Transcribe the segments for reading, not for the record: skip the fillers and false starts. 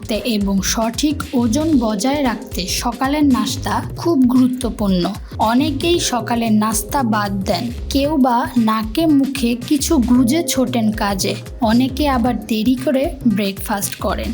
রাখতে এবং সঠিক ওজন বজায় রাখতে সকালের নাস্তা খুব গুরুত্বপূর্ণ। অনেকেই সকালের নাস্তা বাদ দেন, কেউ বা নাকে মুখে কিছু গুজে ছোটেন কাজে, অনেকে আবার দেরি করে ব্রেকফাস্ট করেন।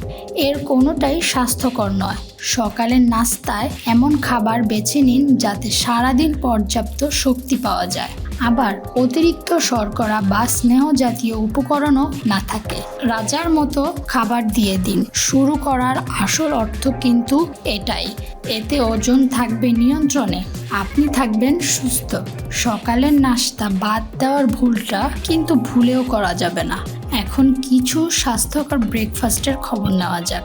এর কোনোটাই স্বাস্থ্যকর নয়। সকালের নাস্তায় এমন খাবার বেছে নিন যাতে সারাদিন পর্যাপ্ত শক্তি পাওয়া যায়, আবার অতিরিক্ত শর্করা বা স্নেহ জাতীয় উপকরণও না থাকে। রাজার মতো খাবার দিয়ে দিন। শুরু করার আসল অর্থ কিন্তু এটাই। এতে ওজন থাকবে নিয়ন্ত্রণে, আপনি থাকবেন সুস্থ। সকালের নাস্তা বাদ দেওয়ার ভুলটা কিন্তু ভুলেও করা যাবে না। এখন কিছু স্বাস্থ্যকর ব্রেকফাস্টের খবর নেওয়া যাক।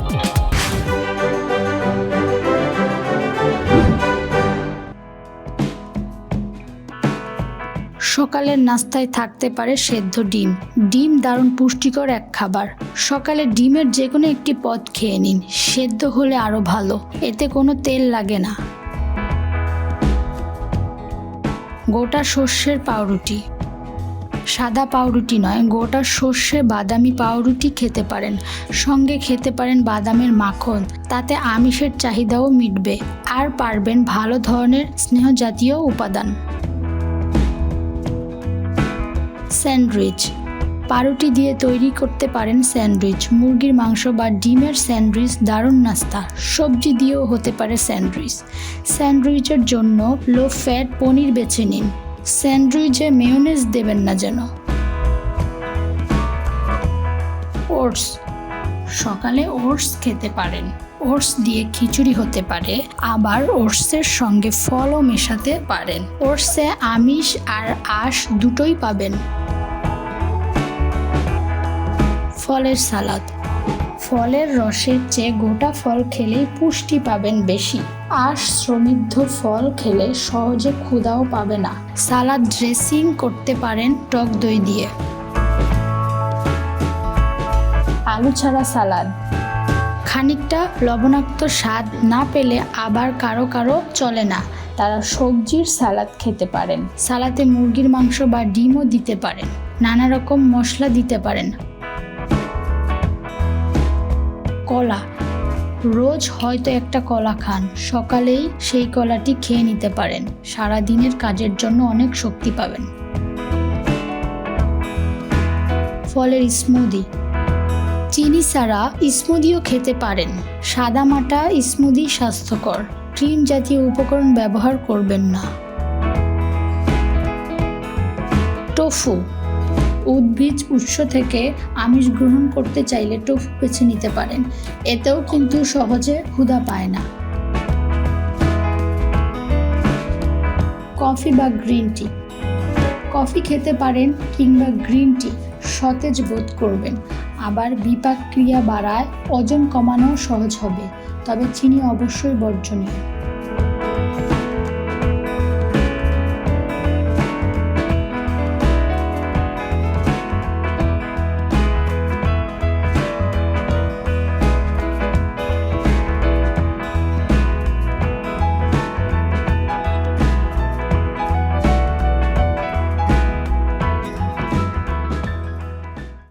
সকালের নাস্তায় থাকতে পারে সেদ্ধ ডিম। ডিম দারুণ পুষ্টিকর এক খাবার। সকালে ডিমের যে কোনো একটি পদ খেয়ে নিন, সেদ্ধ হলে আরও ভালো, এতে কোনো তেল লাগে না। গোটা শস্যের পাউরুটি। সাদা পাউরুটি নয়, গোটা শস্যে বাদামি পাউরুটি খেতে পারেন। সঙ্গে খেতে পারেন বাদামের মাখন, তাতে আমিষের চাহিদাও মিটবে আর পারবেন ভালো ধরনের স্নেহজাতীয় উপাদান। স্যান্ডউইচ। পাউরুটি দিয়ে তৈরি করতে পারেন স্যান্ডউইচ। মুরগির মাংস বা ডিমের স্যান্ডউইচ দারুণ নাস্তা। সবজি দিয়েও হতে পারে স্যান্ডউইচ। স্যান্ডউইচের জন্য লো ফ্যাট পনির বেছে নিন। স্যান্ডউইচে মেয়োনেজ দেবেন না যেন। ওটস। সকালে ওটস খেতে পারেন। ওটস দিয়ে খিচুড়ি হতে পারে, আবার ওটসের সঙ্গে ফলও মেশাতে পারেন। ওটসে আমিষ আর আঁশ দুটোই পাবেন। ফলের সালাদ। ফলের রসের চেয়ে গোটা ফল খেলেই পুষ্টি পাবেন বেশি। আঁশ সমৃদ্ধ ফল খেলে সহজে ক্ষুধাও পাবে না। সালাদ ড্রেসিং করতে পারেন টক দই দিয়ে। আলু ছাড়া সালাদ। খানিকটা লবণাক্ত স্বাদ না পেলে আবার কারো কারো চলে না, তারা সবজির সালাদ খেতে পারেন। সালাদে মুরগির মাংস বা ডিমও দিতে পারেন, নানা রকম মশলা দিতে পারেন। কলা। রোজ হয়তো একটা কলা খান, সকালেই সেই কলাটি খেয়ে নিতে পারেন। সারা দিনের কাজের জন্য অনেক শক্তি পাবেন। ফলের স্মুদি। চিনি ছাড়া স্মুদিও খেতে পারেন। সাদামাটা স্মুদি স্বাস্থ্যকর। ক্রিম জাতীয় উপকরণ ব্যবহার করবেন না। টোফু। উদ্ভিজ উৎস থেকে আমিষ গ্রহণ করতে চাইলে টোফু বেছে নিতে পারেন, এতেও কিন্তু সহজে ক্ষুধা পায় না। কফি বা গ্রিন টি। কফি খেতে পারেন কিংবা গ্রিন টি, সতেজ বোধ করবেন, আবার বিপাক ক্রিয়া বাড়ায়, ওজন কমানো সহজ হবে, তবে চিনি অবশ্যই বর্জনীয়।